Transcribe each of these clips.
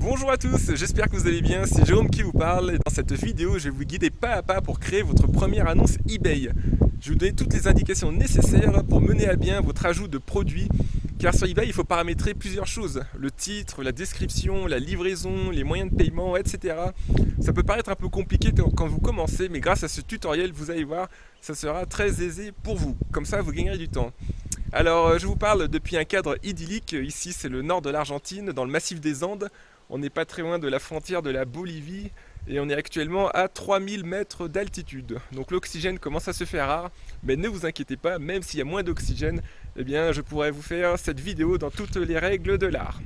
Bonjour à tous, j'espère que vous allez bien, c'est Jérôme qui vous parle et dans cette vidéo je vais vous guider pas à pas pour créer votre première annonce eBay. Je vais vous donner toutes les indications nécessaires pour mener à bien votre ajout de produits car sur eBay il faut paramétrer plusieurs choses, le titre, la description, la livraison, les moyens de paiement, etc. Ça peut paraître un peu compliqué quand vous commencez mais grâce à ce tutoriel vous allez voir, ça sera très aisé pour vous, comme ça vous gagnerez du temps. Alors, je vous parle depuis un cadre idyllique. Ici, c'est le nord de l'Argentine, dans le massif des Andes. On n'est pas très loin de la frontière de la Bolivie et on est actuellement à 3000 mètres d'altitude. Donc l'oxygène commence à se faire rare, mais ne vous inquiétez pas, même s'il y a moins d'oxygène, eh bien, je pourrais vous faire cette vidéo dans toutes les règles de l'art.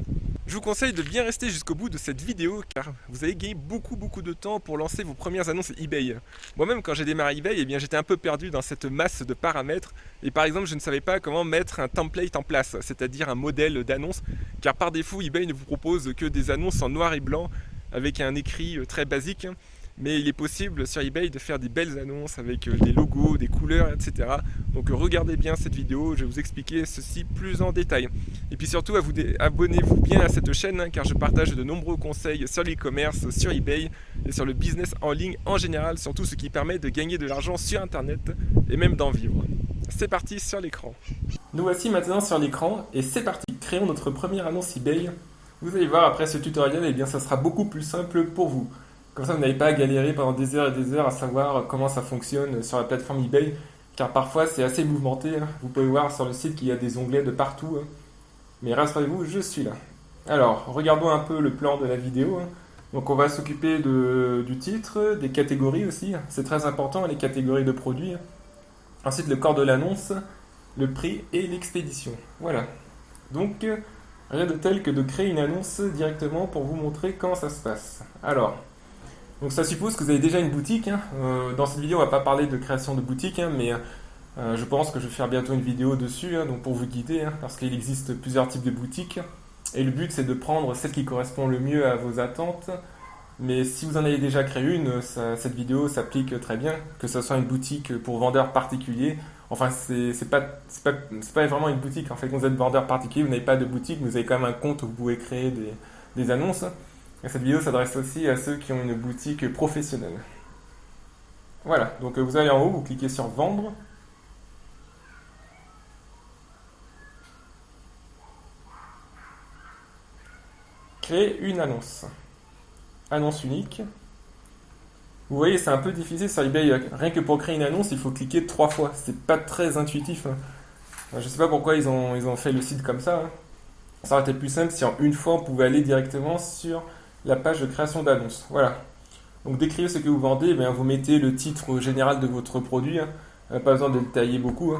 Je vous conseille de bien rester jusqu'au bout de cette vidéo car vous allez gagner beaucoup de temps pour lancer vos premières annonces eBay. Moi-même quand j'ai démarré eBay, eh bien, j'étais un peu perdu dans cette masse de paramètres et par exemple je ne savais pas comment mettre un template en place, c'est-à-dire un modèle d'annonce car par défaut eBay ne vous propose que des annonces en noir et blanc avec un écrit très basique. Mais il est possible sur eBay de faire des belles annonces avec des logos, des couleurs, etc. Donc regardez bien cette vidéo, je vais vous expliquer ceci plus en détail. Et puis surtout, abonnez-vous bien à cette chaîne car je partage de nombreux conseils sur l'e-commerce, sur eBay et sur le business en ligne en général, surtout ce qui permet de gagner de l'argent sur Internet et même d'en vivre. C'est parti sur l'écran. Nous voici maintenant sur l'écran et c'est parti, créons notre première annonce eBay. Vous allez voir après ce tutoriel, eh bien ça sera beaucoup plus simple pour vous. Comme ça, vous n'avez pas à galérer pendant des heures et des heures à savoir comment ça fonctionne sur la plateforme eBay, car parfois c'est assez mouvementé. Vous pouvez voir sur le site qu'il y a des onglets de partout. Mais rassurez-vous, je suis là. Alors, regardons un peu le plan de la vidéo. Donc, on va s'occuper du titre, des catégories aussi. C'est très important, les catégories de produits. Ensuite, le corps de l'annonce, le prix et l'expédition. Voilà. Donc, rien de tel que de créer une annonce directement pour vous montrer comment ça se passe. Alors, donc ça suppose que vous avez déjà une boutique. Dans cette vidéo, on ne va pas parler de création de boutique, mais je pense que je vais faire bientôt une vidéo dessus, donc pour vous guider, parce qu'il existe plusieurs types de boutiques. Et le but, c'est de prendre celle qui correspond le mieux à vos attentes. Mais si vous en avez déjà créé une, cette vidéo s'applique très bien, que ce soit une boutique pour vendeurs particuliers. Enfin, c'est pas vraiment une boutique. En fait, quand vous êtes vendeur particulier, vous n'avez pas de boutique, mais vous avez quand même un compte où vous pouvez créer des annonces. Et cette vidéo s'adresse aussi à ceux qui ont une boutique professionnelle. Voilà, donc vous allez en haut, vous cliquez sur Vendre. Créer une annonce. Annonce unique. Vous voyez, c'est un peu difficile sur eBay. Rien que pour créer une annonce, il faut cliquer 3 fois. C'est pas très intuitif. Je sais pas pourquoi ils ont fait le site comme ça. Ça aurait été plus simple si en une fois on pouvait aller directement sur la page de création d'annonce. Voilà. Donc décrivez ce que vous vendez, eh bien, vous mettez le titre général de votre produit. Pas besoin de le tailler beaucoup.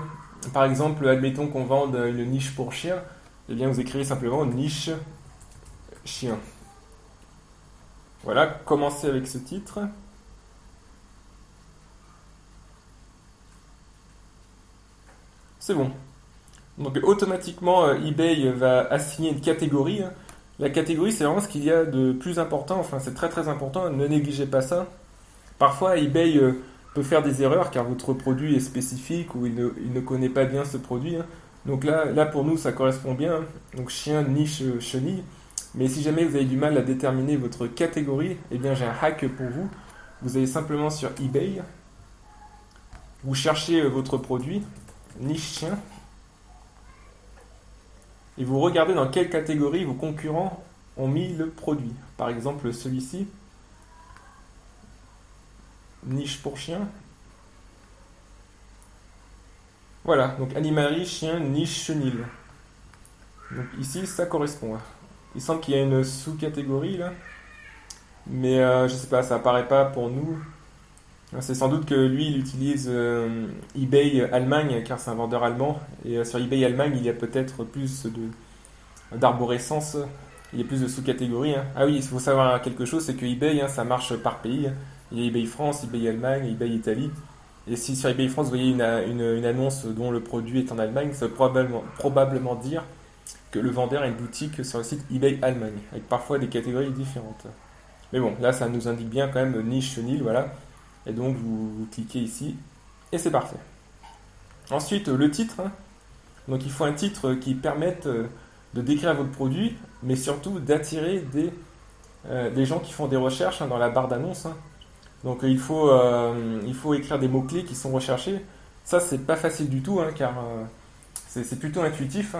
Par exemple, admettons qu'on vende une niche pour chien. Eh bien, vous écrivez simplement niche chien. Voilà, commencez avec ce titre. C'est bon. Donc automatiquement, eBay va assigner une catégorie. La catégorie, c'est vraiment ce qu'il y a de plus important. Enfin, c'est très important. Ne négligez pas ça. Parfois, eBay peut faire des erreurs car votre produit est spécifique ou il ne connaît pas bien ce produit. Donc là, pour nous, ça correspond bien. Donc chien, niche, chenille. Mais si jamais vous avez du mal à déterminer votre catégorie, eh bien j'ai un hack pour vous. Vous allez simplement sur eBay. Vous cherchez votre produit, niche chien. Et vous regardez dans quelle catégorie vos concurrents ont mis le produit. Par exemple, celui-ci, niche pour chien. Voilà, donc animalerie, chien, niche, chenille. Donc ici, ça correspond. Il semble qu'il y a une sous-catégorie là, mais je sais pas, ça apparaît pas pour nous. C'est sans doute que lui, il utilise eBay Allemagne, car c'est un vendeur allemand. Et sur eBay Allemagne, il y a peut-être plus d'arborescence, il y a plus de sous-catégories. Ah oui, il faut savoir quelque chose, c'est que eBay, ça marche par pays. Il y a eBay France, eBay Allemagne, eBay Italie. Et si sur eBay France, vous voyez une annonce dont le produit est en Allemagne, ça veut probablement dire que le vendeur a une boutique sur le site eBay Allemagne, avec parfois des catégories différentes. Mais bon, là, ça nous indique bien quand même niche chenille, voilà. Et donc, vous cliquez ici, et c'est parfait. Ensuite, le titre. Donc, il faut un titre qui permette de décrire votre produit, mais surtout d'attirer des des gens qui font des recherches dans la barre d'annonces. Donc il faut écrire des mots-clés qui sont recherchés. Ça, c'est pas facile du tout, car c'est plutôt intuitif.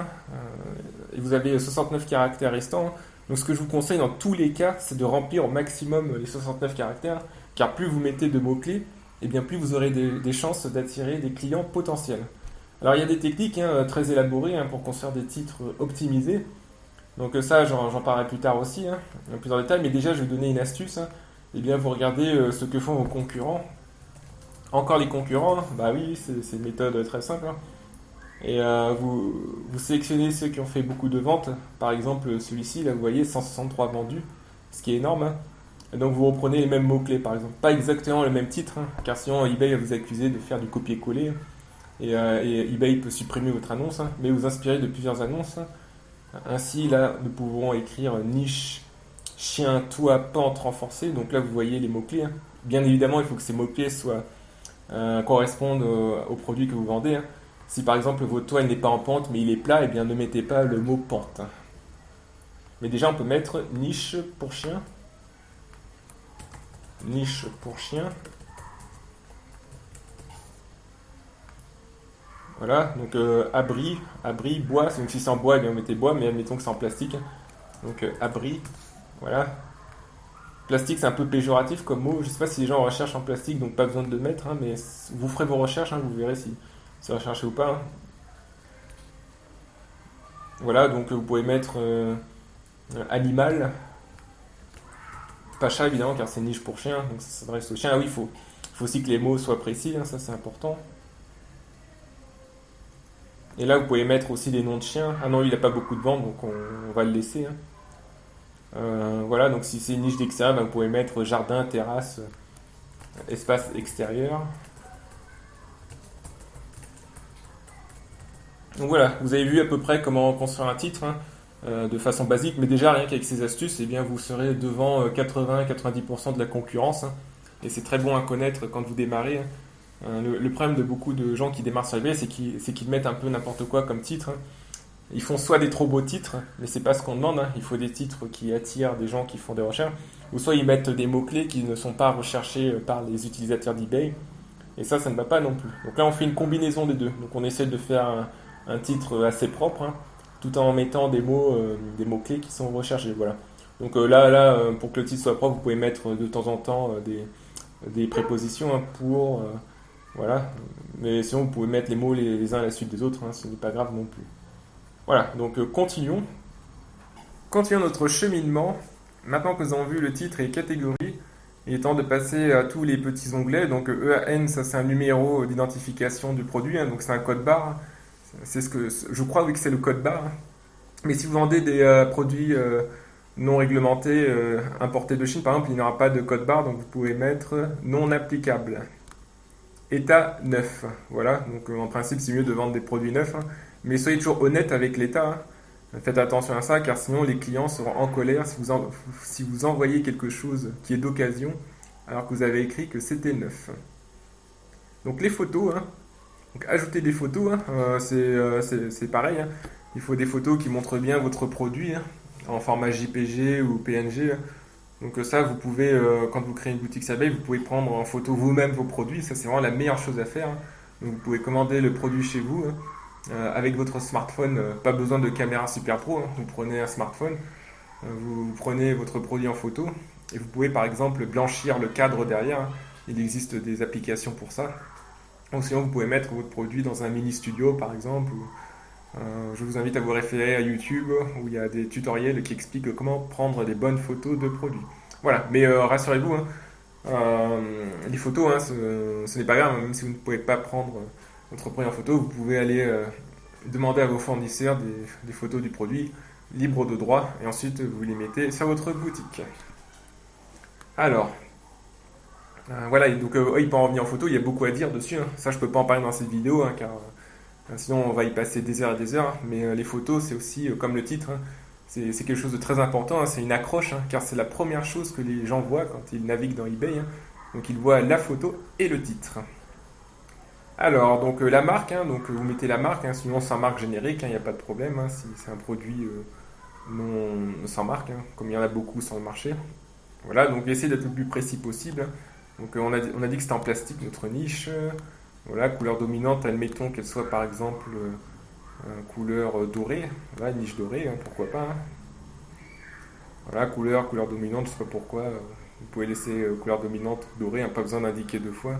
Et vous avez 69 caractères restants. Donc ce que je vous conseille dans tous les cas, c'est de remplir au maximum les 69 caractères, car plus vous mettez de mots-clés, et bien plus vous aurez des chances d'attirer des clients potentiels. Alors il y a des techniques très élaborées pour construire des titres optimisés. Donc ça, j'en parlerai plus tard aussi, plus en détail, mais déjà je vais vous donner une astuce. Eh bien, vous regardez ce que font vos concurrents. Encore les concurrents, bah oui, c'est une méthode très simple. Et vous sélectionnez ceux qui ont fait beaucoup de ventes. Par exemple, celui-ci, là, vous voyez, 163 vendus, ce qui est énorme. Et donc, vous reprenez les mêmes mots-clés, par exemple. Pas exactement le même titre, car sinon, eBay va vous accuser de faire du copier-coller. Et eBay peut supprimer votre annonce, mais vous inspirez de plusieurs annonces. Ainsi, là, nous pouvons écrire niche, chien, toit, pente renforcée. Donc là, vous voyez les mots-clés. Bien évidemment, il faut que ces mots-clés correspondent au produit que vous vendez. Si par exemple votre toit n'est pas en pente mais il est plat, eh bien ne mettez pas le mot pente. Mais déjà, on peut mettre niche pour chien. Niche pour chien. Voilà, donc abri, bois. Donc si c'est en bois, eh bien vous mettez bois, mais admettons que c'est en plastique. Donc abri, voilà. Plastique, c'est un peu péjoratif comme mot. Je ne sais pas si les gens recherchent en plastique, donc pas besoin de le mettre, mais vous ferez vos recherches, vous verrez si c'est recherché ou pas. Voilà, donc vous pouvez mettre animal. Pas chat évidemment, car c'est niche pour chien, donc ça s'adresse au chien. Ah oui, faut aussi que les mots soient précis, ça c'est important. Et là, vous pouvez mettre aussi des noms de chiens. Ah non, il n'a pas beaucoup de ventes, donc on va le laisser. Voilà, donc si c'est une niche d'extérieur, vous pouvez mettre jardin, terrasse, espace extérieur. Donc voilà, vous avez vu à peu près comment construire un titre de façon basique, mais déjà rien qu'avec ces astuces, eh bien, vous serez devant 80-90% de la concurrence. Et c'est très bon à connaître quand vous démarrez. Le problème de beaucoup de gens qui démarrent sur eBay, c'est qu'ils mettent un peu n'importe quoi comme titre. Ils font soit des trop beaux titres, mais c'est pas ce qu'on demande. Il faut des titres qui attirent des gens qui font des recherches, ou soit ils mettent des mots-clés qui ne sont pas recherchés par les utilisateurs d'eBay. Et ça ne va pas non plus. Donc là, on fait une combinaison des deux. Donc on essaie de faire un titre assez propre, tout en mettant des mots-clés qui sont recherchés. Voilà. Donc là, pour que le titre soit propre, vous pouvez mettre de temps en temps des prépositions pour... voilà. Mais sinon, vous pouvez mettre les mots les uns à la suite des autres. Ce n'est pas grave non plus. Voilà, donc continuons. Continuons notre cheminement. Maintenant que nous avons vu le titre et les catégories, il est temps de passer à tous les petits onglets. Donc EAN, ça c'est un numéro d'identification du produit, donc c'est un code barre. C'est ce que je crois, oui, que c'est le code barre. Mais si vous vendez des produits non réglementés, importés de Chine, par exemple, il n'y aura pas de code barre, donc vous pouvez mettre non applicable. État neuf. Voilà, donc en principe, c'est mieux de vendre des produits neufs. Mais soyez toujours honnête avec l'État. Faites attention à ça, car sinon les clients seront en colère si vous envoyez quelque chose qui est d'occasion, alors que vous avez écrit que c'était neuf. Donc les photos, donc ajoutez des photos, c'est pareil. Il faut des photos qui montrent bien votre produit, en format JPG ou PNG. Donc ça, vous pouvez, quand vous créez une boutique sur eBay, vous pouvez prendre en photo vous-même vos produits. Ça, c'est vraiment la meilleure chose à faire. Donc vous pouvez commander le produit chez vous. Avec votre smartphone, pas besoin de caméra super pro, vous prenez un smartphone, vous prenez votre produit en photo et vous pouvez par exemple blanchir le cadre derrière. Il existe des applications pour ça. Ou sinon vous pouvez mettre votre produit dans un mini studio par exemple. Je vous invite à vous référer à YouTube où il y a des tutoriels qui expliquent comment prendre des bonnes photos de produits. Voilà, mais rassurez-vous, les photos, ce n'est pas grave, même si vous ne pouvez pas prendre votre produit en photo, vous pouvez aller demander à vos fournisseurs des photos du produit libre de droit et ensuite vous les mettez sur votre boutique. Alors, voilà, donc il peut en revenir en photo, il y a beaucoup à dire dessus. Ça, je peux pas en parler dans cette vidéo car sinon on va y passer des heures et des heures. Mais les photos, c'est aussi, comme le titre, c'est quelque chose de très important. C'est une accroche car c'est la première chose que les gens voient quand ils naviguent dans eBay. Donc ils voient la photo et le titre. Alors, donc la marque, donc vous mettez la marque, sinon c'est une marque générique, il n'y a pas de problème, si c'est un produit sans marque, hein, comme il y en a beaucoup sur le marché. Voilà, donc essayez d'être le plus précis possible. Donc on a dit que c'était en plastique notre niche. Voilà, couleur dominante, admettons qu'elle soit par exemple couleur dorée. Voilà, une niche dorée, hein, pourquoi pas. Hein. Voilà, couleur dominante, je sais pas pourquoi. Vous pouvez laisser couleur dominante dorée, hein, pas besoin d'indiquer deux fois.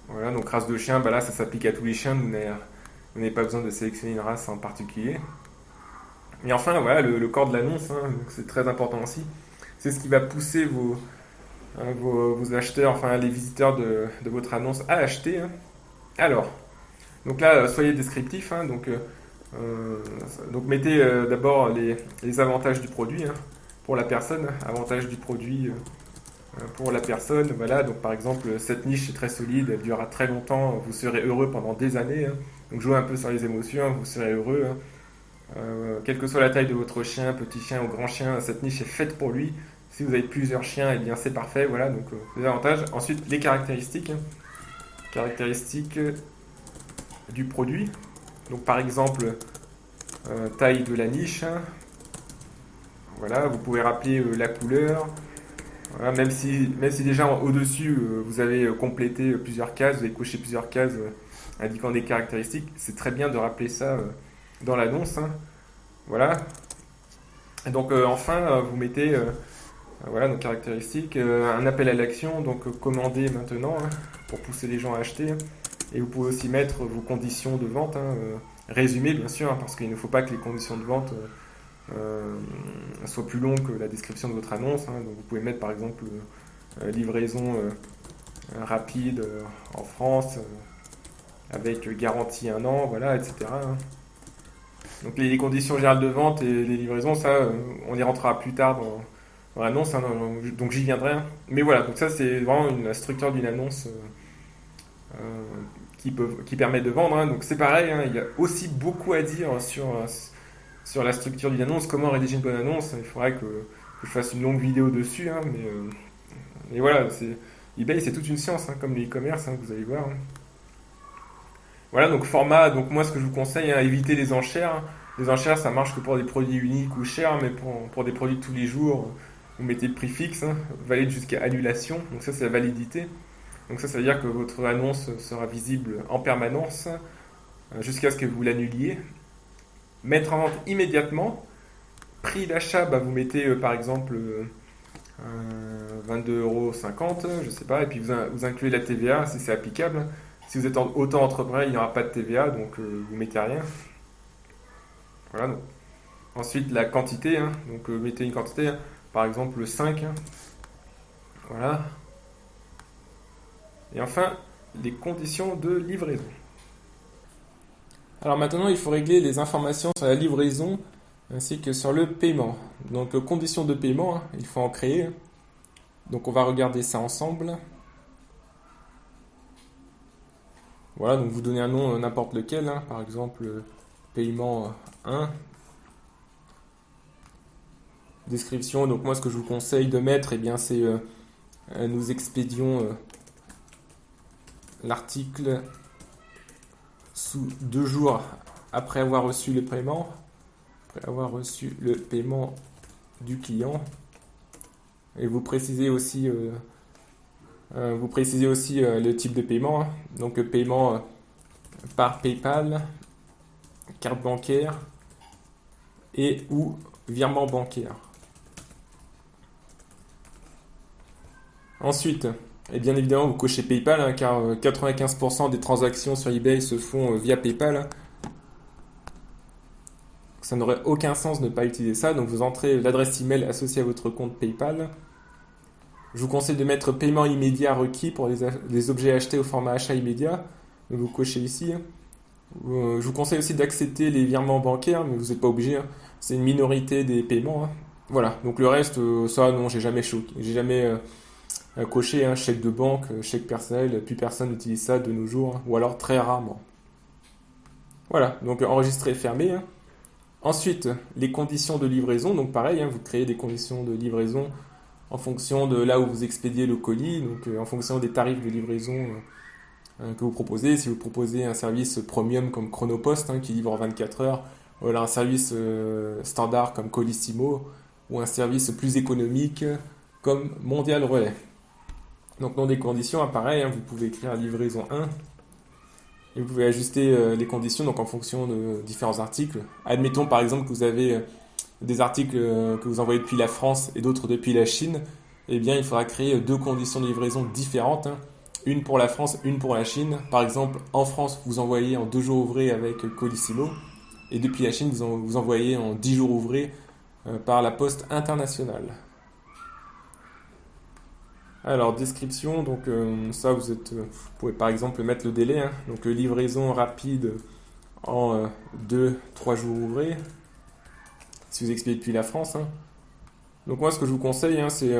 Voilà, donc race de chien, bah là ça s'applique à tous les chiens, vous n'avez pas besoin de sélectionner une race en particulier. Et enfin, voilà, le corps de l'annonce, hein, donc c'est très important aussi. C'est ce qui va pousser vos acheteurs, enfin les visiteurs de votre annonce à acheter. Hein. Alors, donc là, soyez descriptif. Hein, donc mettez d'abord les avantages du produit hein, pour la personne. Avantages du produit pour la personne. Voilà, donc par exemple, cette niche est très solide, elle durera très longtemps, vous serez heureux pendant des années. Hein. Donc jouez un peu sur les émotions, hein, vous serez heureux. Hein. Quelle que soit la taille de votre chien, petit chien ou grand chien, cette niche est faite pour lui. Si vous avez plusieurs chiens, eh bien c'est parfait. Voilà, donc les avantages. Ensuite, les caractéristiques. Hein. Caractéristiques du produit. Donc par exemple, taille de la niche. Hein. Voilà, vous pouvez rappeler la couleur. Voilà, même si déjà au-dessus, vous avez complété plusieurs cases, vous avez coché plusieurs cases indiquant des caractéristiques, c'est très bien de rappeler ça dans l'annonce. Hein. Voilà. Et donc enfin, vous mettez voilà, donc caractéristiques, un appel à l'action, donc commandez maintenant hein, pour pousser les gens à acheter. Et vous pouvez aussi mettre vos conditions de vente, hein, résumées bien sûr, hein, parce qu'il ne faut pas que les conditions de vente soient plus longues que la description de votre annonce. Hein. Donc vous pouvez mettre par exemple livraison rapide en France avec garantie 1 an, voilà, etc. Hein. Donc les conditions générales de vente et les livraisons, ça, on y rentrera plus tard dans l'annonce, hein, donc j'y viendrai. Hein. Mais voilà, donc ça c'est vraiment la structure d'une annonce qui permet de vendre. Hein. Donc c'est pareil, hein, il y a aussi beaucoup à dire sur la structure d'une annonce, comment rédiger une bonne annonce. Il faudrait que je fasse une longue vidéo dessus, hein, mais voilà, eBay c'est toute une science, hein, comme le e-commerce, hein, vous allez voir. Hein. Voilà, donc format, donc moi ce que je vous conseille, hein, éviter les enchères. Hein. Les enchères ça marche que pour des produits uniques ou chers, mais pour des produits de tous les jours, vous mettez le prix fixe, hein, valide jusqu'à annulation, donc ça c'est la validité. Donc ça veut dire que votre annonce sera visible en permanence jusqu'à ce que vous l'annuliez. Mettre en vente immédiatement. Prix d'achat, bah, vous mettez par exemple 22,50 €, je sais pas, et puis vous incluez la TVA si c'est applicable. Si vous êtes auto-entrepreneur, il n'y aura pas de TVA, donc vous mettez rien. Voilà. Donc. Ensuite, la quantité, hein, donc mettez une quantité, hein, par exemple 5. Hein. Voilà. Et enfin, les conditions de livraison. Alors maintenant, il faut régler les informations sur la livraison ainsi que sur le paiement. Donc, conditions de paiement, hein, il faut en créer. Donc, on va regarder ça ensemble. Voilà, donc vous donnez un nom n'importe lequel, hein, par exemple paiement 1. Description, donc moi ce que je vous conseille de mettre, eh bien, c'est nous expédions l'article sous 2 jours après avoir reçu le paiement, du client. Et vous précisez aussi le type de paiement, hein. Donc paiement par PayPal, carte bancaire et ou virement bancaire. Ensuite, et bien évidemment, vous cochez PayPal, hein, car 95% des transactions sur eBay se font via PayPal. Hein. Ça n'aurait aucun sens de ne pas utiliser ça. Donc vous entrez l'adresse email associée à votre compte PayPal. Je vous conseille de mettre paiement immédiat requis pour les objets achetés au format achat immédiat. Donc vous cochez ici. Je vous conseille aussi d'accepter les virements bancaires, mais vous n'êtes pas obligé. Hein. C'est une minorité des paiements. Hein. Voilà. Donc le reste, ça non, j'ai jamais coché, hein, chèque de banque, chèque personnel, plus personne n'utilise ça de nos jours, hein, ou alors très rarement. Voilà, donc enregistrer, fermer. Hein. Ensuite, les conditions de livraison, donc pareil, hein, vous créez des conditions de livraison en fonction de là où vous expédiez le colis, donc en fonction des tarifs de livraison que vous proposez. Si vous proposez un service premium comme Chronopost, hein, qui livre en 24 heures, voilà, un service standard comme Colissimo ou un service plus économique comme Mondial Relais. Donc dans des conditions, pareil, vous pouvez écrire livraison 1 et vous pouvez ajuster les conditions donc en fonction de différents articles. Admettons par exemple que vous avez des articles que vous envoyez depuis la France et d'autres depuis la Chine. Eh bien, il faudra créer deux conditions de livraison différentes, une pour la France, une pour la Chine. Par exemple, en France, vous envoyez en 2 jours ouvrés avec Colissimo, et depuis la Chine, vous envoyez en 10 jours ouvrés par la poste internationale. Alors, description, donc ça, vous pouvez par exemple mettre le délai, donc livraison rapide en 2-3 jours ouvrés, si vous expédiez depuis la France. Donc moi, ce que je vous conseille, c'est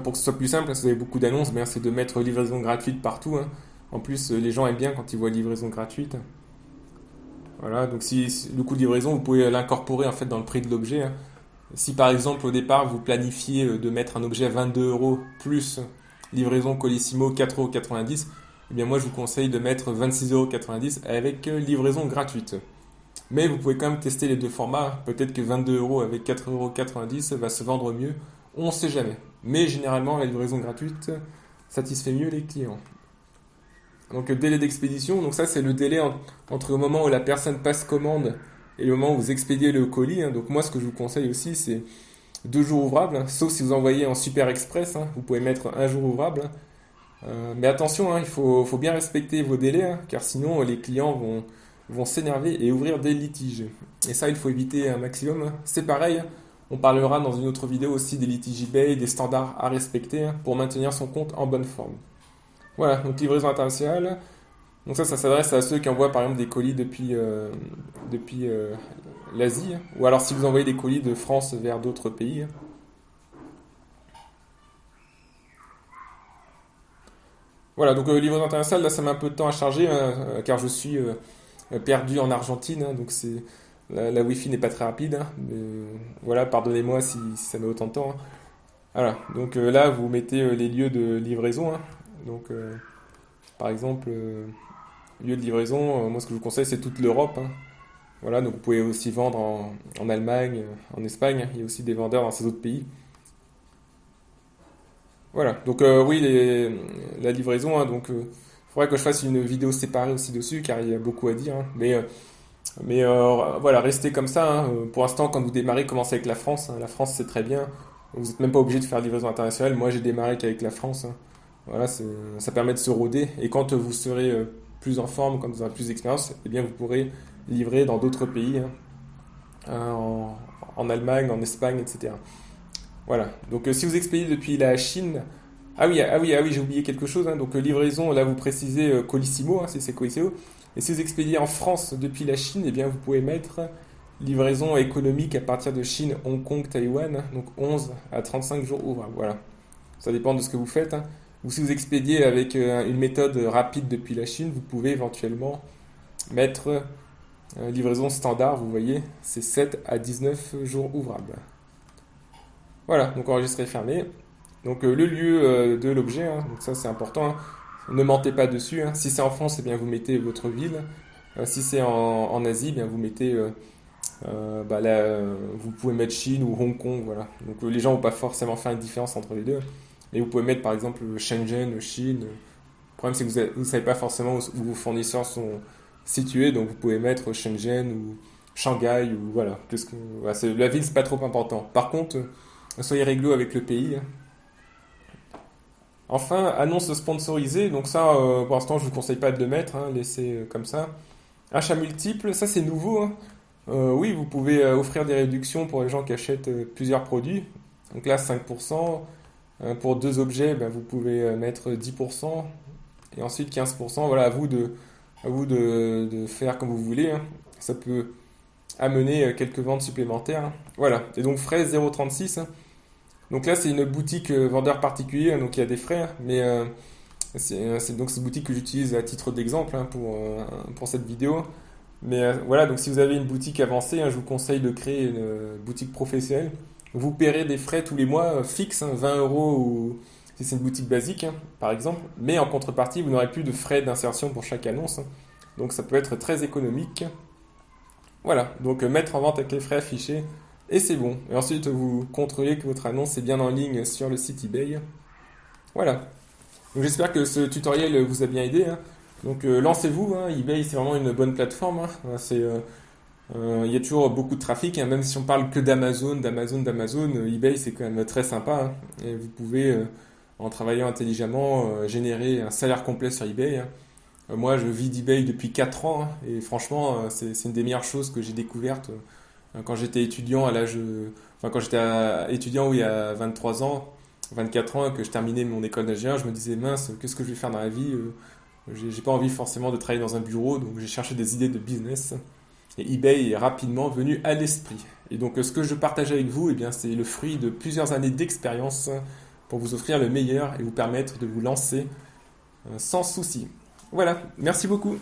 pour que ce soit plus simple, si vous avez beaucoup d'annonces, c'est de mettre livraison gratuite partout. En plus, les gens aiment bien quand ils voient livraison gratuite. Voilà, donc si le coût de livraison, vous pouvez l'incorporer en fait dans le prix de l'objet. Si par exemple au départ vous planifiez de mettre un objet à 22 euros plus livraison Colissimo 4,90 €, eh bien moi je vous conseille de mettre 26,90 € avec livraison gratuite. Mais vous pouvez quand même tester les deux formats. Peut-être que 22 € avec 4,90 € va se vendre mieux. On ne sait jamais. Mais généralement, la livraison gratuite satisfait mieux les clients. Donc, délai d'expédition. Donc, ça, c'est le délai entre le moment où la personne passe commande et le moment où vous expédiez le colis. Donc, moi, ce que je vous conseille aussi, c'est 2 jours ouvrables. Sauf si vous envoyez en Super Express. Vous pouvez mettre 1 jour ouvrable. Mais attention, il faut bien respecter vos délais. Car sinon, les clients vont s'énerver et ouvrir des litiges. Et ça, il faut éviter un maximum. C'est pareil, on parlera dans une autre vidéo aussi des litiges eBay, des standards à respecter pour maintenir son compte en bonne forme. Voilà, donc livraison internationale. Donc ça s'adresse à ceux qui envoient par exemple des colis depuis l'Asie, ou alors si vous envoyez des colis de France vers d'autres pays. Voilà, donc livraison internationale, là ça met un peu de temps à charger, car je suis perdu en Argentine, donc la Wi-Fi n'est pas très rapide, mais voilà, pardonnez-moi si ça met autant de temps. Voilà, donc là vous mettez les lieux de livraison, donc par exemple lieu de livraison, moi ce que je vous conseille c'est toute l'Europe, voilà, donc vous pouvez aussi vendre en Allemagne, en Espagne, il y a aussi des vendeurs dans ces autres pays. Voilà, donc oui, la livraison, donc il faudrait que je fasse une vidéo séparée aussi dessus car il y a beaucoup à dire, mais voilà, restez comme ça. Pour l'instant, quand vous démarrez, commencez avec la France. La France, c'est très bien. Vous n'êtes même pas obligé de faire livraison internationale. Moi, j'ai démarré qu'avec la France. Voilà, ça permet de se roder. Et quand vous serez plus en forme, quand vous aurez plus d'expérience, eh bien, vous pourrez livrer dans d'autres pays, en Allemagne, en Espagne, etc. Voilà. Donc, si vous expédiez depuis la Chine, ah oui, j'ai oublié quelque chose. Donc, livraison, là, vous précisez Colissimo, si c'est Colissimo. Et si vous expédiez en France depuis la Chine, eh bien vous pouvez mettre livraison économique à partir de Chine, Hong Kong, Taïwan, donc 11 à 35 jours ouvrables. Voilà. Ça dépend de ce que vous faites. Ou si vous expédiez avec une méthode rapide depuis la Chine, vous pouvez éventuellement mettre livraison standard, vous voyez, c'est 7 à 19 jours ouvrables. Voilà, donc enregistrer fermé. Donc le lieu de l'objet, donc ça c'est important. Ne mentez pas dessus. Si c'est en France, eh bien vous mettez votre ville. Si c'est en Asie, eh bien vous mettez, vous pouvez mettre Chine ou Hong Kong, voilà. Donc les gens vont pas forcément faire une différence entre les deux. Mais vous pouvez mettre par exemple Shenzhen, Chine. Le problème c'est que vous ne savez pas forcément où vos fournisseurs sont situés, donc vous pouvez mettre Shenzhen ou Shanghai ou voilà. La ville c'est pas trop important. Par contre, soyez réglo avec le pays. Enfin, annonce sponsorisée, donc ça, pour l'instant, je ne vous conseille pas de le mettre, laissez comme ça. Achat multiple, ça c'est nouveau. Oui, vous pouvez offrir des réductions pour les gens qui achètent plusieurs produits. Donc là, 5%. Pour 2 objets, vous pouvez mettre 10%. Et ensuite 15%. Voilà, à vous de faire comme vous voulez. Ça peut amener quelques ventes supplémentaires. Voilà, et donc frais 0,36. Donc là, c'est une boutique vendeur particulier, donc il y a des frais, mais c'est donc cette boutique que j'utilise à titre d'exemple pour cette vidéo. Mais voilà, donc si vous avez une boutique avancée, je vous conseille de créer une boutique professionnelle. Vous paierez des frais tous les mois fixes, 20 € ou si c'est une boutique basique, par exemple. Mais en contrepartie, vous n'aurez plus de frais d'insertion pour chaque annonce. Donc ça peut être très économique. Voilà, donc mettre en vente avec les frais affichés, et c'est bon. Et ensuite, vous contrôlez que votre annonce est bien en ligne sur le site eBay. Voilà. Donc j'espère que ce tutoriel vous a bien aidé, hein. Donc lancez-vous, hein. eBay c'est vraiment une bonne plateforme, hein. Il y a toujours beaucoup de trafic, hein. Même si on parle que d'Amazon, eBay c'est quand même très sympa, hein. Et vous pouvez, en travaillant intelligemment, générer un salaire complet sur eBay, hein. Moi je vis d'eBay depuis 4 ans, hein, et franchement c'est une des meilleures choses que j'ai découvertes quand j'étais étudiant à l'âge... Enfin quand j'étais étudiant, oui, à 23 ans, 24 ans, que je terminais mon école d'ingénieur, je me disais mince, qu'est-ce que je vais faire dans la vie? J'ai pas envie forcément de travailler dans un bureau, donc j'ai cherché des idées de business. Et eBay est rapidement venu à l'esprit. Et donc ce que je partage avec vous, eh bien, c'est le fruit de plusieurs années d'expérience pour vous offrir le meilleur et vous permettre de vous lancer sans souci. Voilà, merci beaucoup.